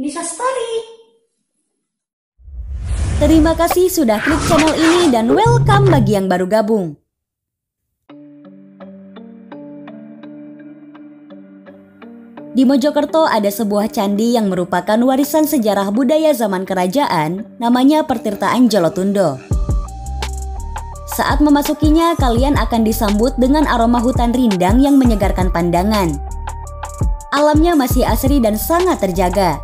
Nisa Story. Terima kasih sudah klik channel ini dan welcome bagi yang baru gabung. Di Mojokerto ada sebuah candi yang merupakan warisan sejarah budaya zaman kerajaan, namanya Pertirtaan Jolotundo. Saat memasukinya, kalian akan disambut dengan aroma hutan rindang yang menyegarkan pandangan. Alamnya masih asri dan sangat terjaga.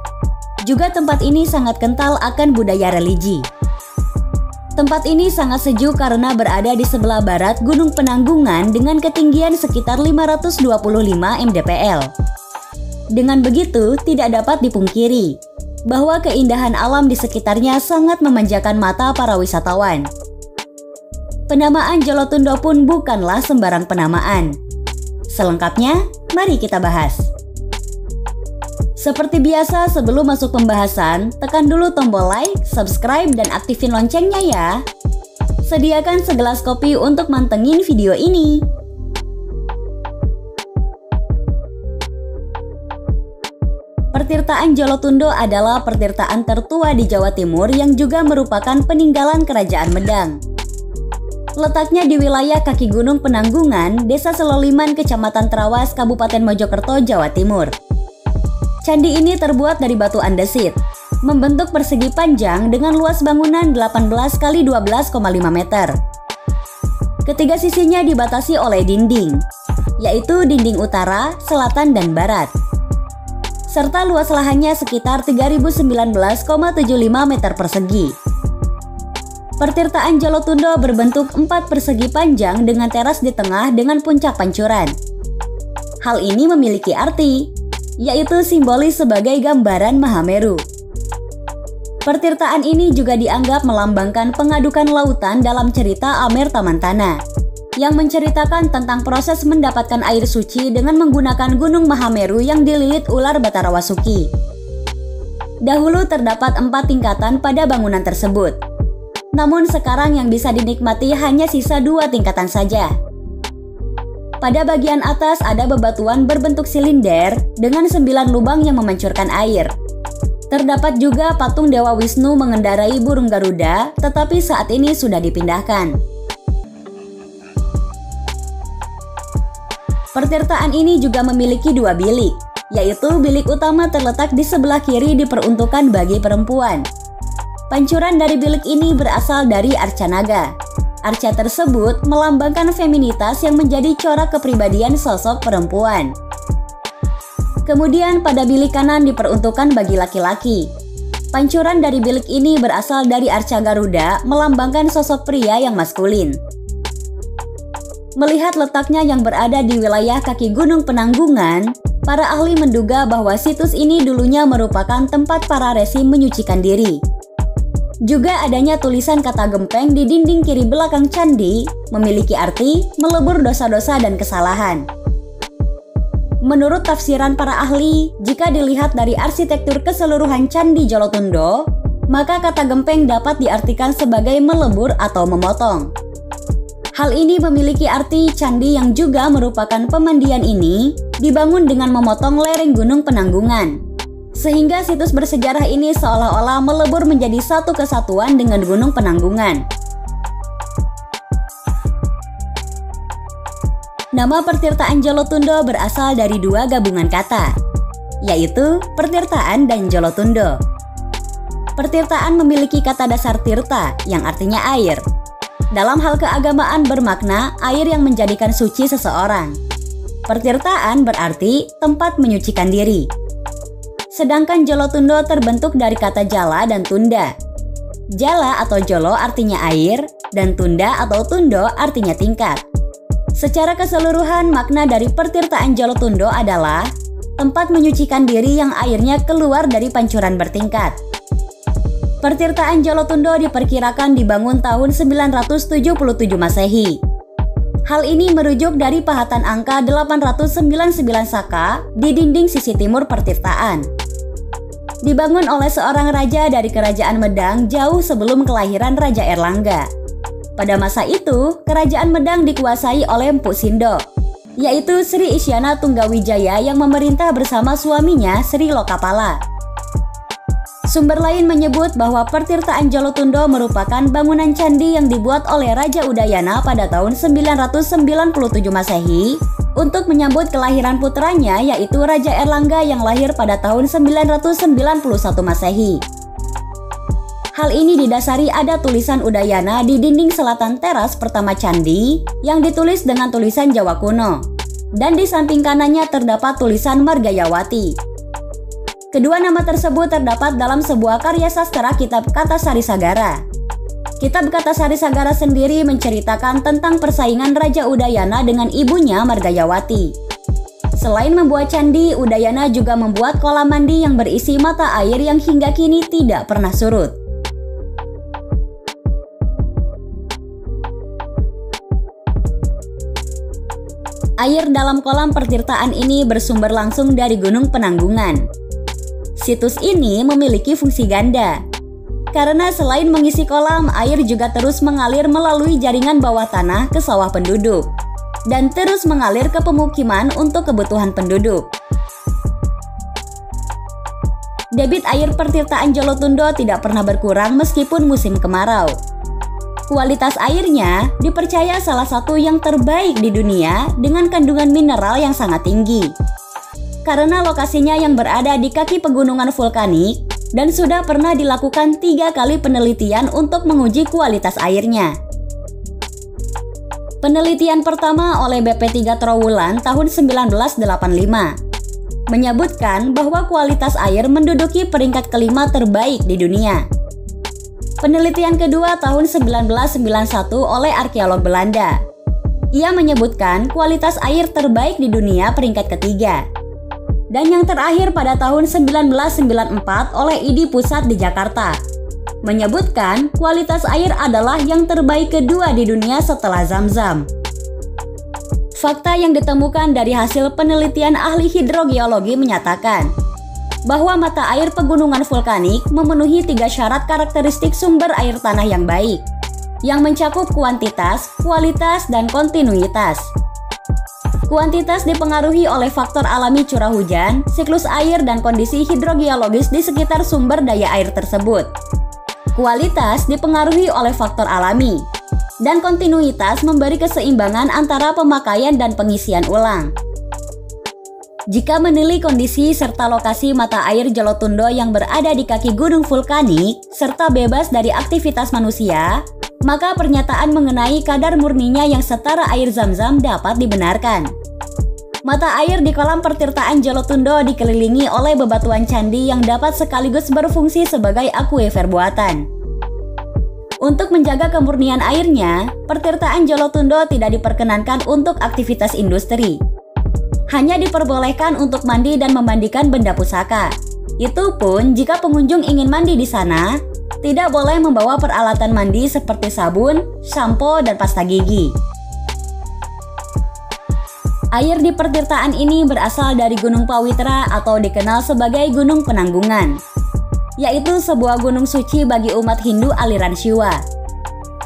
Juga tempat ini sangat kental akan budaya religi. Tempat ini sangat sejuk karena berada di sebelah barat Gunung Penanggungan dengan ketinggian sekitar 525 mdpl. Dengan begitu, tidak dapat dipungkiri bahwa keindahan alam di sekitarnya sangat memanjakan mata para wisatawan. Penamaan Jolotundo pun bukanlah sembarang penamaan. Selengkapnya, mari kita bahas. Seperti biasa, sebelum masuk pembahasan, tekan dulu tombol like, subscribe, dan aktifin loncengnya ya. Sediakan segelas kopi untuk mantengin video ini. Pertirtaan Jolotundo adalah pertirtaan tertua di Jawa Timur yang juga merupakan peninggalan Kerajaan Medang. Letaknya di wilayah kaki Gunung Penanggungan, Desa Seloliman, Kecamatan Trawas, Kabupaten Mojokerto, Jawa Timur. Candi ini terbuat dari batu andesit, membentuk persegi panjang dengan luas bangunan 18 x 12,5 meter. Ketiga sisinya dibatasi oleh dinding, yaitu dinding utara, selatan, dan barat. Serta luas lahannya sekitar 3019,75 meter persegi. Pertirtaan Jolotundo berbentuk 4 persegi panjang dengan teras di tengah dengan puncak pancuran. Hal ini memiliki arti, yaitu simbolis sebagai gambaran Mahameru. Pertirtaan ini juga dianggap melambangkan pengadukan lautan dalam cerita Amer Tamantana, yang menceritakan tentang proses mendapatkan air suci dengan menggunakan Gunung Mahameru yang dililit ular Batara Wasuki. Dahulu terdapat 4 tingkatan pada bangunan tersebut, namun sekarang yang bisa dinikmati hanya sisa 2 tingkatan saja. Pada bagian atas ada bebatuan berbentuk silinder dengan 9 lubang yang memancurkan air. Terdapat juga patung Dewa Wisnu mengendarai burung Garuda, tetapi saat ini sudah dipindahkan. Pertirtaan ini juga memiliki 2 bilik, yaitu bilik utama terletak di sebelah kiri diperuntukkan bagi perempuan. Pancuran dari bilik ini berasal dari arca naga. Arca tersebut melambangkan feminitas yang menjadi corak kepribadian sosok perempuan. Kemudian pada bilik kanan diperuntukkan bagi laki-laki. Pancuran dari bilik ini berasal dari arca Garuda melambangkan sosok pria yang maskulin. Melihat letaknya yang berada di wilayah kaki Gunung Penanggungan, para ahli menduga bahwa situs ini dulunya merupakan tempat para resi menyucikan diri. Juga adanya tulisan kata gempeng di dinding kiri belakang candi memiliki arti melebur dosa-dosa dan kesalahan. Menurut tafsiran para ahli, jika dilihat dari arsitektur keseluruhan Candi Jolotundo, maka kata gempeng dapat diartikan sebagai melebur atau memotong. Hal ini memiliki arti candi yang juga merupakan pemandian ini dibangun dengan memotong lereng Gunung Penanggungan, sehingga situs bersejarah ini seolah-olah melebur menjadi satu kesatuan dengan Gunung Penanggungan. Nama Pertirtaan Jolotundo berasal dari 2 gabungan kata, yaitu pertirtaan dan Jolotundo. Pertirtaan memiliki kata dasar tirta yang artinya air. Dalam hal keagamaan bermakna air yang menjadikan suci seseorang. Pertirtaan berarti tempat menyucikan diri. Sedangkan Jolotundo terbentuk dari kata jala dan tunda. Jala atau jolo artinya air, dan tunda atau tundo artinya tingkat. Secara keseluruhan, makna dari Pertirtaan Jolotundo adalah tempat menyucikan diri yang airnya keluar dari pancuran bertingkat. Pertirtaan Jolotundo diperkirakan dibangun tahun 977 Masehi. Hal ini merujuk dari pahatan angka 899 Saka di dinding sisi timur pertirtaan. Dibangun oleh seorang raja dari Kerajaan Medang jauh sebelum kelahiran Raja Erlangga. Pada masa itu, Kerajaan Medang dikuasai oleh Empu Sindo, yaitu Sri Isyana Tunggawijaya yang memerintah bersama suaminya Sri Lokapala. Sumber lain menyebut bahwa Pertirtaan Jolotundo merupakan bangunan candi yang dibuat oleh Raja Udayana pada tahun 997 Masehi untuk menyambut kelahiran putranya yaitu Raja Erlangga yang lahir pada tahun 991 Masehi. Hal ini didasari ada tulisan Udayana di dinding selatan teras pertama candi yang ditulis dengan tulisan Jawa kuno, dan di samping kanannya terdapat tulisan Margayawati. Kedua nama tersebut terdapat dalam sebuah karya sastra Kitab Katasari Sagara. Kitab Katasari Sagara sendiri menceritakan tentang persaingan Raja Udayana dengan ibunya Margayawati. Selain membuat candi, Udayana juga membuat kolam mandi yang berisi mata air yang hingga kini tidak pernah surut. Air dalam kolam pertirtaan ini bersumber langsung dari Gunung Penanggungan. Situs ini memiliki fungsi ganda, karena selain mengisi kolam, air juga terus mengalir melalui jaringan bawah tanah ke sawah penduduk, dan terus mengalir ke pemukiman untuk kebutuhan penduduk. Debit air pertirtaan Jolotundo tidak pernah berkurang meskipun musim kemarau. Kualitas airnya dipercaya salah satu yang terbaik di dunia dengan kandungan mineral yang sangat tinggi. Karena lokasinya yang berada di kaki pegunungan vulkanik dan sudah pernah dilakukan 3 kali penelitian untuk menguji kualitas airnya. Penelitian pertama oleh BP3 Trowulan tahun 1985 menyebutkan bahwa kualitas air menduduki peringkat kelima terbaik di dunia. Penelitian kedua tahun 1991 oleh arkeolog Belanda. Ia menyebutkan kualitas air terbaik di dunia peringkat ketiga. Dan yang terakhir pada tahun 1994 oleh IDI Pusat di Jakarta, menyebutkan kualitas air adalah yang terbaik kedua di dunia setelah Zam-Zam. Fakta yang ditemukan dari hasil penelitian ahli hidrogeologi menyatakan bahwa mata air pegunungan vulkanik memenuhi 3 syarat karakteristik sumber air tanah yang baik, yang mencakup kuantitas, kualitas, dan kontinuitas. Kuantitas dipengaruhi oleh faktor alami curah hujan, siklus air, dan kondisi hidrogeologis di sekitar sumber daya air tersebut. Kualitas dipengaruhi oleh faktor alami, dan kontinuitas memberi keseimbangan antara pemakaian dan pengisian ulang. Jika menilai kondisi serta lokasi mata air Jolotundo yang berada di kaki gunung vulkanik serta bebas dari aktivitas manusia, maka pernyataan mengenai kadar murninya yang setara air Zam-Zam dapat dibenarkan. Mata air di kolam pertirtaan Jolotundo dikelilingi oleh bebatuan candi yang dapat sekaligus berfungsi sebagai akuifer buatan. Untuk menjaga kemurnian airnya, pertirtaan Jolotundo tidak diperkenankan untuk aktivitas industri. Hanya diperbolehkan untuk mandi dan memandikan benda pusaka. Itu pun jika pengunjung ingin mandi di sana, tidak boleh membawa peralatan mandi seperti sabun, sampo, dan pasta gigi. Air di pertirtaan ini berasal dari Gunung Pawitra atau dikenal sebagai Gunung Penanggungan, yaitu sebuah gunung suci bagi umat Hindu aliran Shiva.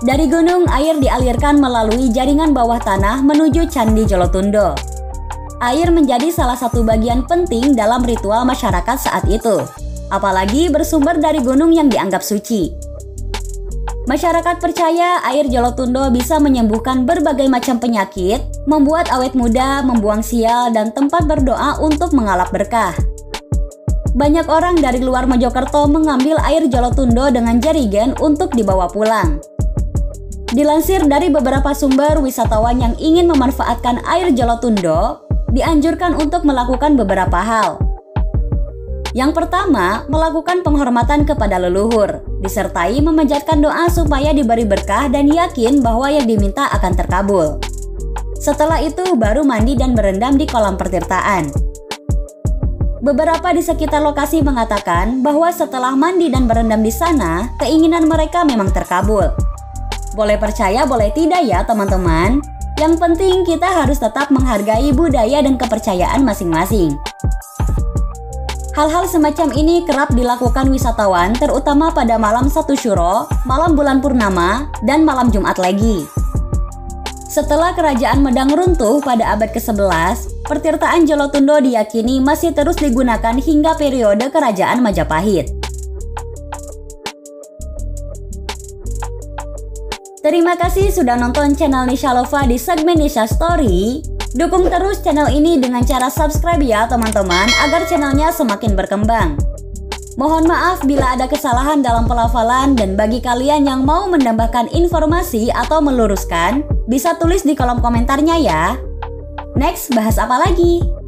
Dari gunung, air dialirkan melalui jaringan bawah tanah menuju Candi Jolotundo. Air menjadi salah satu bagian penting dalam ritual masyarakat saat itu, apalagi bersumber dari gunung yang dianggap suci. Masyarakat percaya air Jolotundo bisa menyembuhkan berbagai macam penyakit, membuat awet muda, membuang sial, dan tempat berdoa untuk mengalap berkah. Banyak orang dari luar Mojokerto mengambil air Jolotundo dengan jerigen untuk dibawa pulang. Dilansir dari beberapa sumber, wisatawan yang ingin memanfaatkan air Jolotundo dianjurkan untuk melakukan beberapa hal. Yang pertama, melakukan penghormatan kepada leluhur, disertai memanjatkan doa supaya diberi berkah dan yakin bahwa yang diminta akan terkabul. Setelah itu, baru mandi dan berendam di kolam pertirtaan. Beberapa di sekitar lokasi mengatakan bahwa setelah mandi dan berendam di sana, keinginan mereka memang terkabul. Boleh percaya, boleh tidak ya teman-teman. Yang penting kita harus tetap menghargai budaya dan kepercayaan masing-masing. Hal-hal semacam ini kerap dilakukan wisatawan terutama pada malam 1 Syuro, malam bulan purnama, dan malam Jumat Legi. Setelah Kerajaan Medang runtuh pada abad ke-11, pertirtaan Jolotundo diyakini masih terus digunakan hingga periode Kerajaan Majapahit. Terima kasih sudah nonton channel Nisha Lova di segmen Nisha Story. Dukung terus channel ini dengan cara subscribe ya teman-teman, agar channelnya semakin berkembang. Mohon maaf bila ada kesalahan dalam pelafalan, dan bagi kalian yang mau menambahkan informasi atau meluruskan, bisa tulis di kolom komentarnya ya. Next, bahas apa lagi?